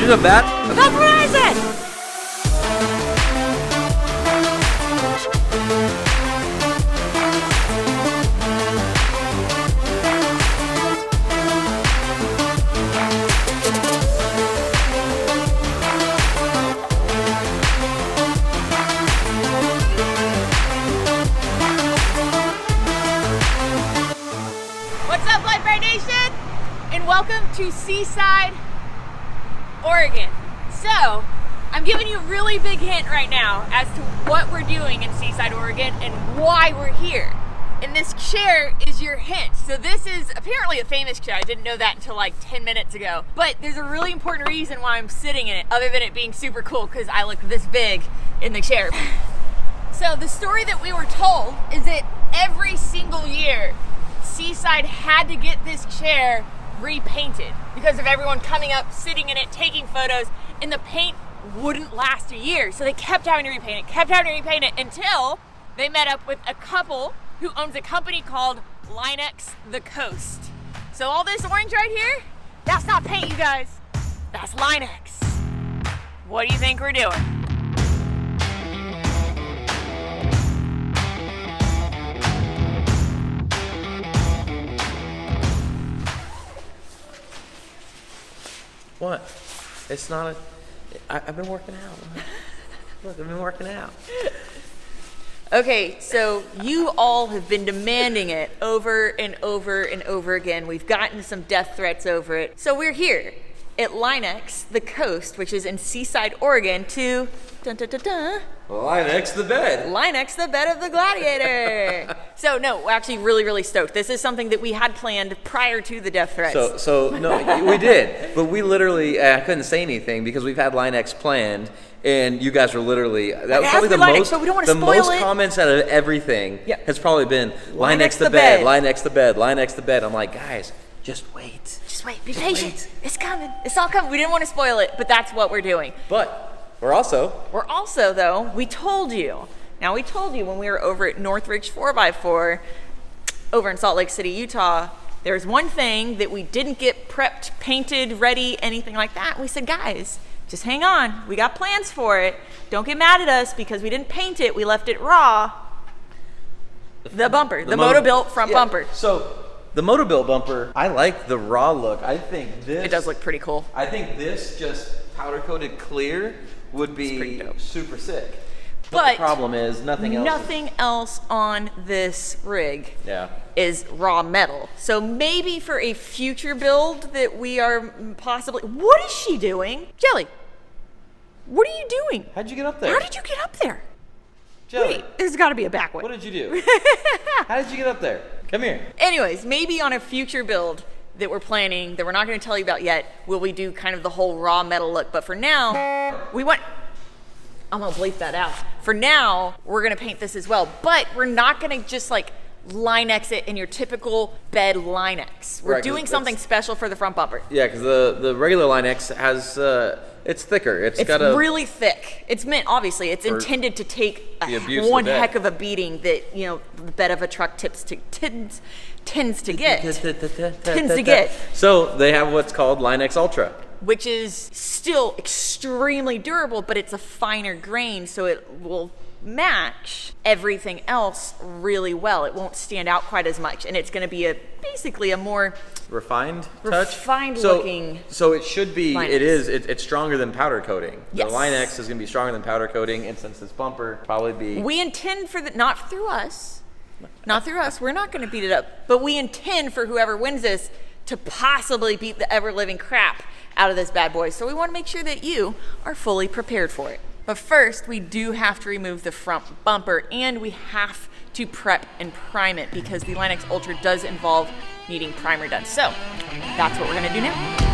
you know that? That's what I said! What's up, Brite Nation? And welcome to Seaside, Oregon. So, I'm giving you a really big hint right now as to what we're doing in Seaside, Oregon and why we're here. And this chair is your hint. So this is apparently a famous chair. I didn't know that until like 10 minutes ago. But there's a really important reason why I'm sitting in it, other than it being super cool because I look this big in the chair. So the story that we were told is that every single year, Seaside had to get this chair repainted because of everyone coming up, sitting in it, taking photos, and the paint wouldn't last a year. So they kept having to repaint it until they met up with a couple who owns a company called Lite the Coast. So all this orange right here, that's not paint, you guys. That's Lite. What do you think we're doing? What? It's not a... I've been working out. Look, I've been working out. Okay, so you all have been demanding it over and over and over again. We've gotten some death threats over it. So we're here at Lite the Coast, which is in Seaside, Oregon, to... Dun, dun, dun, dun. Lite the bed. Lite the bed of the Gladiator. So no, we're actually really stoked. This is something that we had planned prior to the death threats. So no, we did, but we literally I couldn't say anything because we've had Lite and you guys were literally that was probably the most. But we don't want to spoil it. Comments out of everything has probably been Lite the bed, Lite the bed. I'm like, guys, just wait. Just wait. Be patient. Wait. It's coming. It's all coming. We didn't want to spoil it, but that's what we're doing. But we're also though, we told you. Now we told you when we were over at Northridge 4x4 over in Salt Lake City, Utah, there's one thing that we didn't get prepped, painted, ready, anything like that. We said, guys, just hang on. We got plans for it. Don't get mad at us because we didn't paint it. We left it raw. The bumper, the Moto-Built front bumper. So the Moto-Built bumper, I like the raw look. I think this... It does look pretty cool. I think this just powder-coated clear would be super sick. But the problem is nothing else on this rig is raw metal. So maybe for a future build that we are possibly... What is she doing? Jelly, what are you doing? How'd you get up there? How did you get up there? Jelly. Wait, there's got to be a back way. What did you do? How did you get up there? Come here. Anyways, maybe on a future build that we're planning, that we're not going to tell you about yet, will we do kind of the whole raw metal look. But for now, I'm going to bleep that out. For now, we're going to paint this as well. But we're not going to just like Lite it in your typical bed Lite. We're doing something special for the front bumper. Yeah, because the regular Lite has... it's thicker. It's really thick. It's meant, obviously, it's intended to take one heck of a beating that, the bed of a truck tends to get. So they have what's called Lite Ultra, which is still extremely durable, but it's a finer grain, so it will match everything else really well. It won't stand out quite as much, and it's going to be basically a more refined looking. So it should be. Lite. It's stronger than powder coating. Yes. The Lite is going to be stronger than powder coating, and since this bumper probably be. We intend for not through us. We're not going to beat it up, but we intend for whoever wins this to possibly beat the ever-living crap out of this bad boy. So we want to make sure that you are fully prepared for it. But first, we do have to remove the front bumper, and we have to prep and prime it because the Lite Ultra does involve needing primer done. So that's what we're going to do now.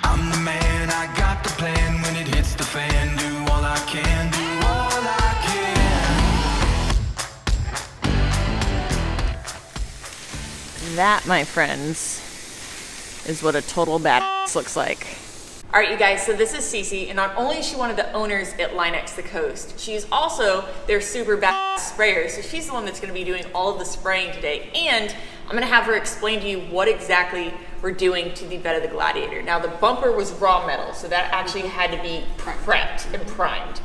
I'm the That, my friends, is what a total badass looks like. All right, you guys, so this is Cece, and not only is she one of the owners at Line-X The Coast, she's also their super badass sprayer. So she's the one that's gonna be doing all of the spraying today. And I'm gonna have her explain to you what exactly we're doing to the bed of the Gladiator. Now, the bumper was raw metal, so that actually had to be prepped and primed.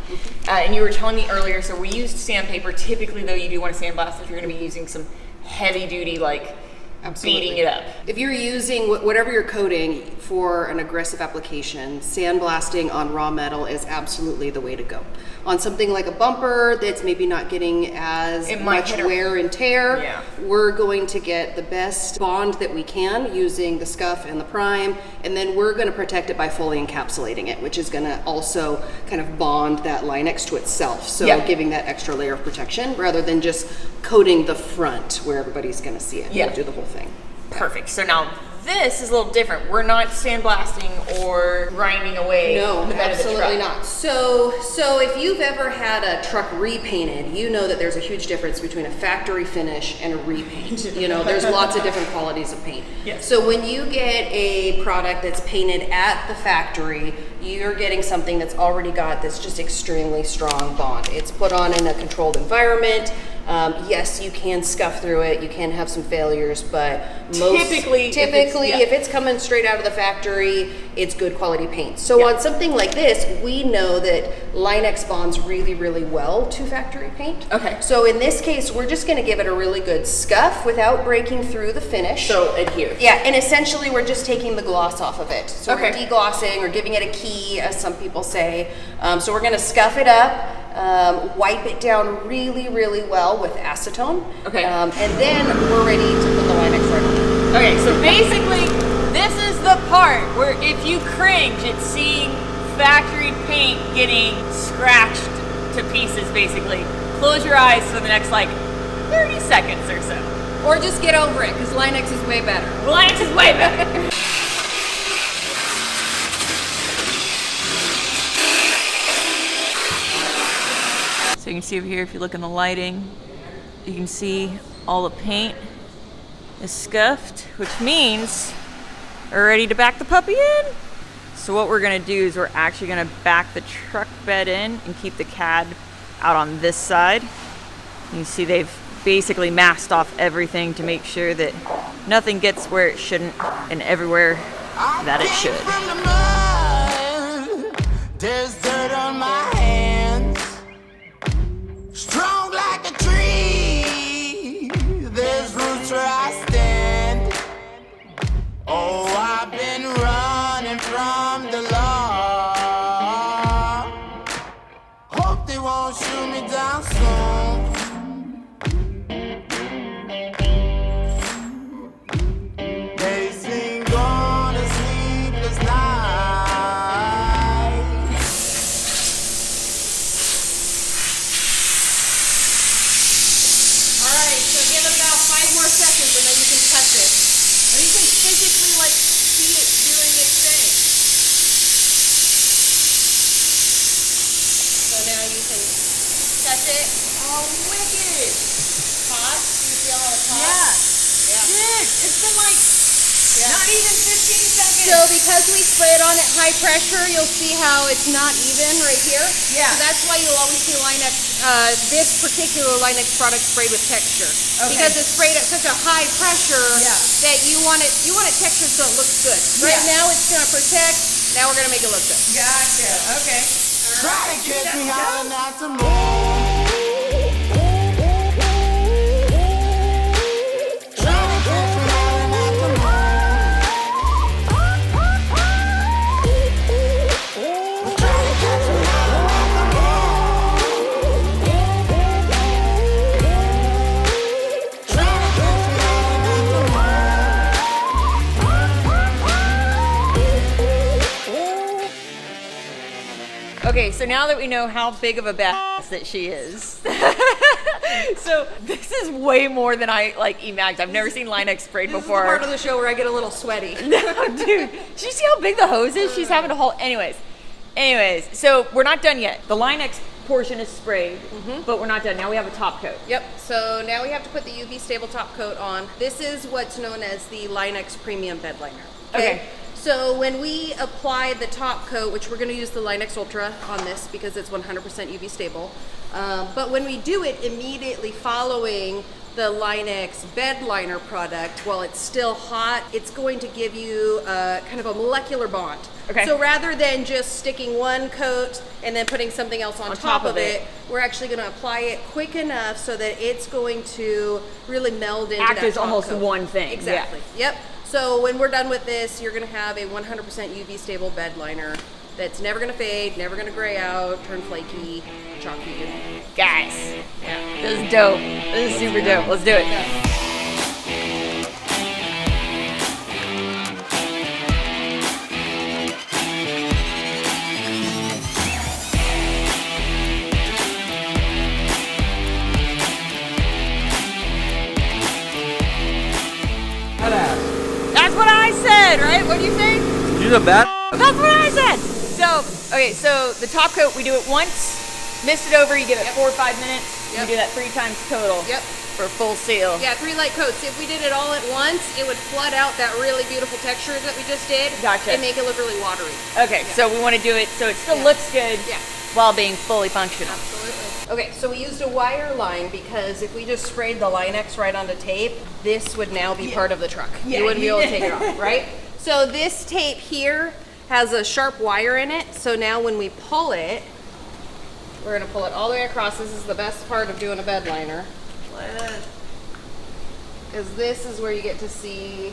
And you were telling me earlier, so we used sandpaper. Typically, though, you do want to sandblast if you're gonna be using some heavy duty, like, Absolutely. beating it up. If you're using whatever you're coating for an aggressive application, sandblasting on raw metal is absolutely the way to go. On something like a bumper that's maybe not getting as much wear and tear, we're going to get the best bond that we can using the scuff and the prime, and then we're going to protect it by fully encapsulating it, which is going to also kind of bond that Line-X to itself, so giving that extra layer of protection rather than just coating the front where everybody's going to see it. We'll do the whole thing. Perfect. So now this is a little different. We're not sandblasting or grinding away no, the bed absolutely of the truck. not. So if you've ever had a truck repainted, you know that there's a huge difference between a factory finish and a repaint. You know, there's lots of different qualities of paint. Yes. So when you get a product that's painted at the factory, you're getting something that's already got this just extremely strong bond. It's put on in a controlled environment. Yes, you can scuff through it. You can have some failures, but typically, if it's coming straight out of the factory, it's good quality paint. So on something like this, we know that Line-X bonds really, really well to factory paint. Okay. So in this case, we're just going to give it a really good scuff without breaking through the finish. So adhere. Yeah, and essentially we're just taking the gloss off of it. So we're deglossing or giving it a key, as some people say. So we're going to scuff it up. Wipe it down really, really well with acetone. Okay. And then we're ready to put the Line-X right on. Okay, so basically, this is the part where if you cringe at seeing factory paint getting scratched to pieces, basically, close your eyes for the next, like, 30 seconds or so. Or just get over it, because Line-X is way better. Line-X is way better. So you can see over here, if you look in the lighting, you can see all the paint is scuffed, which means we're ready to back the puppy in. So what we're gonna do is we're actually gonna back the truck bed in and keep the CAD out on this side. You see they've basically masked off everything to make sure that nothing gets where it shouldn't and everywhere that it should. There's dirt on my hands, strong like a tree. There's roots where I stand. Oh, I've been running from the law. Hope they won't shoot me down soon. Days ain't gonna sleepless night. Alright, so give it about 5 more seconds and then you can touch it. And you can physically, like, see it doing its thing. So now you can touch it. Oh, wicked! Hot? You feel it hot? Yeah. It's been like not even 15 seconds. So because we spray it on at high pressure, you'll see how it's not even right here. Yeah. So that's why you'll always see Line-X, this particular Line-X product sprayed with texture. Okay. Because it's sprayed at such a high pressure that you want it textured so it looks good. Right now it's gonna protect, now we're gonna make it look good. Gotcha. Okay. Try to catch me how not to move. Okay, so now that we know how big of a badass that she is, so this is way more than I imagined. I've never seen Line-X sprayed before. This is the part of the show where I get a little sweaty. No, dude, did you see how big the hose is? She's having a whole. Anyways, so we're not done yet. The Line-X portion is sprayed, but we're not done. Now we have a top coat. Yep, so now we have to put the UV stable top coat on. This is what's known as the Linex Premium Bed Liner. Okay. So when we apply the top coat, which we're gonna use the Linex Ultra on this because it's 100% UV stable, but when we do it immediately following the Linex bed liner product, while it's still hot, it's going to give you kind of a molecular bond. Okay. So rather than just sticking one coat and then putting something else on top of it, we're actually going to apply it quick enough so that it's going to really meld into Act that as top almost coat. one thing. Exactly. Yep. So when we're done with this, you're going to have a 100% UV stable bed liner that's never going to fade, never going to gray out, turn flaky, chalky. Guys, this is dope. This is super dope. Let's do it. That's what I said, right? What do you say? You know that? That's what I said. So, okay, so the top coat, we do it once, mist it over, you give it 4 or 5 minutes. You do that 3 times total. Yep. For full seal. Yeah, 3 light coats. If we did it all at once, it would flood out that really beautiful texture that we just did. Gotcha. And make it look really watery. Okay, so we want to do it so it still looks good while being fully functional. Absolutely. Okay, so we used a wire line because if we just sprayed the Linex right onto tape, this would now be part of the truck. You wouldn't be able to take it off, right? So this tape here has a sharp wire in it. So now when we pull it, we're gonna pull it all the way across. This is the best part of doing a bed liner. Because this is where you get to see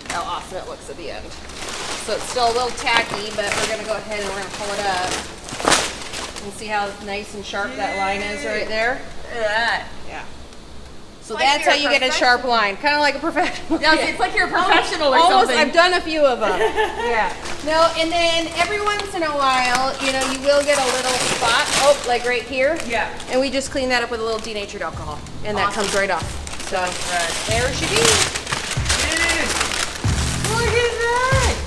how awesome it looks at the end. So it's still a little tacky, but we're gonna go ahead and we're gonna pull it up. And see how nice and sharp that line is right there? Look at that. Yeah. So Like that's you're how a you get a sharp line, kind of like a professional. Yeah, it's like you're a professional or Almost, something. I've done a few of them. Yeah. No, and then every once in a while, you know, you will get a little spot, like right here. Yeah. And we just clean that up with a little denatured alcohol, and that comes right off. So there she be. Look at that.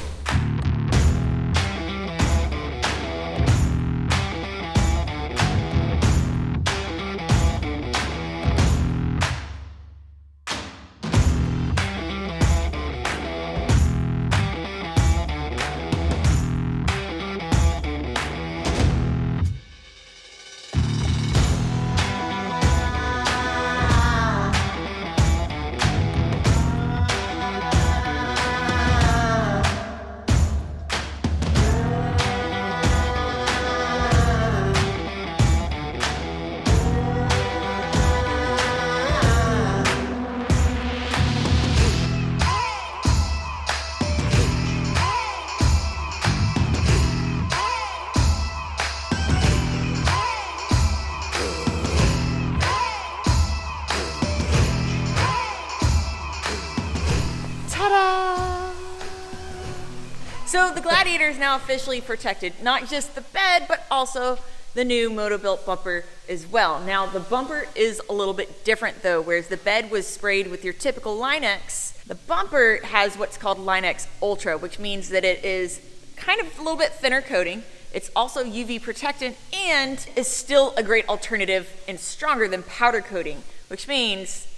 Ta-da! So the Gladiator is now officially protected, not just the bed, but also the new Moto-Built bumper as well. Now the bumper is a little bit different though, whereas the bed was sprayed with your typical Linex, the bumper has what's called Linex Ultra, which means that it is kind of a little bit thinner coating. It's also UV protectant and is still a great alternative and stronger than powder coating, which means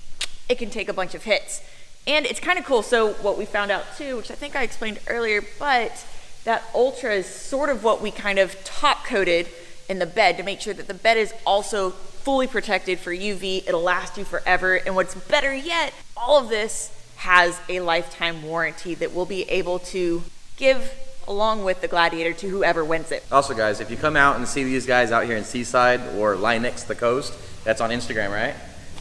it can take a bunch of hits. And it's kind of cool. So what we found out too, which I think I explained earlier, but that Ultra is sort of what we kind of top coated in the bed to make sure that the bed is also fully protected for UV. It'll last you forever. And what's better yet, all of this has a lifetime warranty that we'll be able to give along with the Gladiator to whoever wins it. Also guys, if you come out and see these guys out here in Seaside or Linex the Coast, that's on Instagram, right?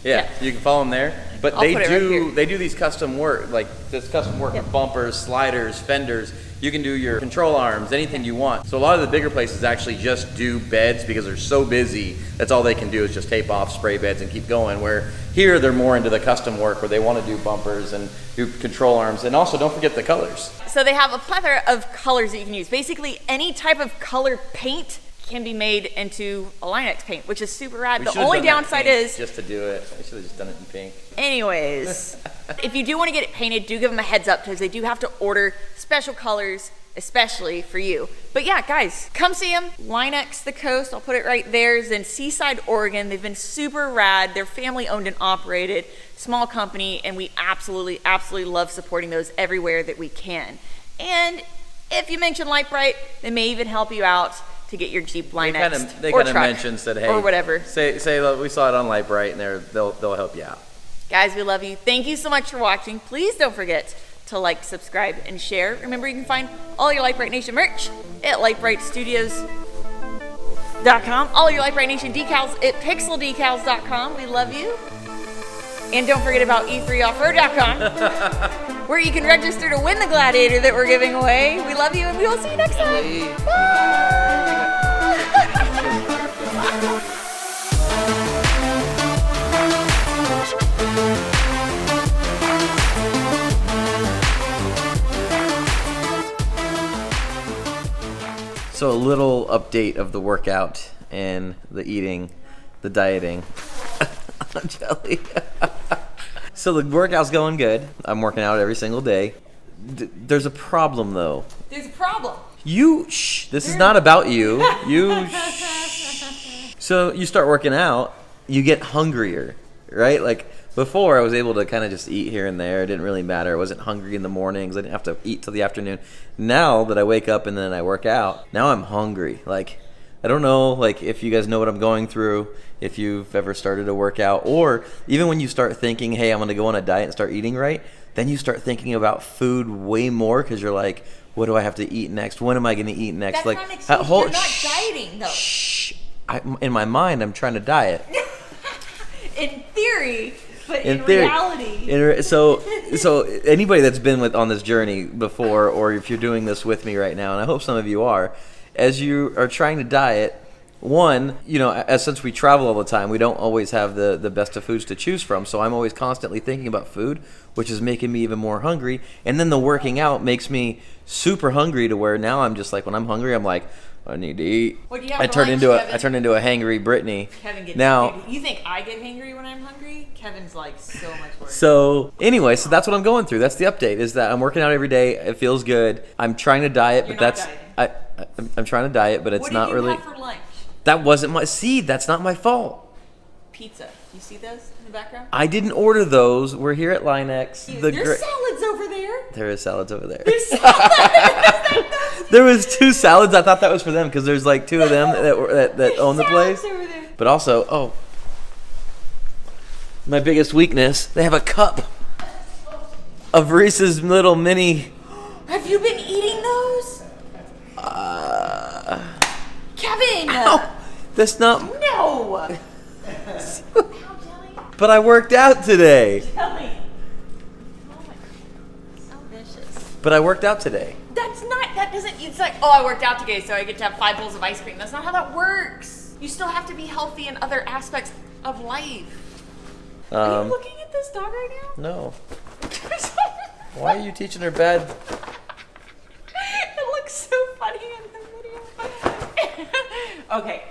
Yeah, you can follow them there. But I'll put it right here. they do these custom work, like this custom work with bumpers, sliders, fenders. You can do your control arms, anything you want. So a lot of the bigger places actually just do beds because they're so busy. That's all they can do is just tape off, spray beds, and keep going. Where here they're more into the custom work where they want to do bumpers and do control arms. And also don't forget the colors. So they have a plethora of colors that you can use. Basically any type of color paint can be made into a Linex paint, which is super rad. We The should've only done that downside pink is just to do it. I should have just done it in pink. anyways, if you do want to get it painted, do give them a heads up because they do have to order special colors especially for you. But yeah, guys, come see them. Linex the Coast, I'll put it right there, is in Seaside, Oregon. They've been super rad. They're family owned and operated, small company, and we absolutely love supporting those everywhere that we can. And if you mention Brite, they may even help you out to get your Jeep Linex They or kind of truck mentioned, said, hey, or whatever. Say look, we saw it on Brite, and they'll help you out. Guys, we love you. Thank you so much for watching. Please don't forget to like, subscribe, and share. Remember, you can find all your Brite Nation merch at LiteBriteStudios.com. All your Brite Nation decals at PixelDecals.com. We love you. And don't forget about E3Offroad.com, where you can register to win the Gladiator that we're giving away. We love you, and we will see you next time. Bye. So a little update of the workout and the eating, the dieting. Jelly. So the workout's going good. I'm working out every single day. There's a problem though. There's a problem. This is not about you. So you start working out, you get hungrier, right? Like before I was able to kind of just eat here and there. It didn't really matter. I wasn't hungry in the mornings. I didn't have to eat till the afternoon. Now that I wake up and then I work out, now I'm hungry. Like, I don't know, like if you guys know what I'm going through, if you've ever started to work out, or even when you start thinking, hey, I'm going to go on a diet and start eating right, then you start thinking about food way more because you're like, what do I have to eat next? When am I going to eat next? That's like, not an excuse. You're not dieting, though. Shh. In my mind, I'm trying to diet. In theory, but in reality. So anybody that's been on this journey before, or if you're doing this with me right now, and I hope some of you are, as you are trying to diet, one, since we travel all the time, we don't always have the best of foods to choose from. So I'm always constantly thinking about food, which is making me even more hungry. And then the working out makes me super hungry to where now I'm just like, when I'm hungry, I'm like, I need to eat. What do you have I for turn lunch, into Kevin? I turn into a hangry Brittany. Kevin gets now. hungry. You think I get hangry when I'm hungry? Kevin's like so much worse. So anyway, so that's what I'm going through. That's the update. Is that I'm working out every day. It feels good. I'm trying to diet, You're but not that's dieting. I'm trying to diet, but it's not really. What did you have for lunch? That wasn't my seed. That's not my fault. Pizza. You see those in the background? I didn't order those. We're here at Linex. There's salads over there. There is salads over there. There's salads. There was 2 salads. I thought that was for them because there's like 2 of them that own the place. Over there. But also, my biggest weakness, they have a cup of Reese's little mini. Have you been eating those? Kevin! Ow, that's not. No! But I worked out today. Jelly. Oh my God. So vicious. But I worked out today. It's like, I worked out today, so I get to have 5 bowls of ice cream. That's not how that works. You still have to be healthy in other aspects of life. Are you looking at this dog right now? No. Why are you teaching her bad? It looks so funny in the video. Okay,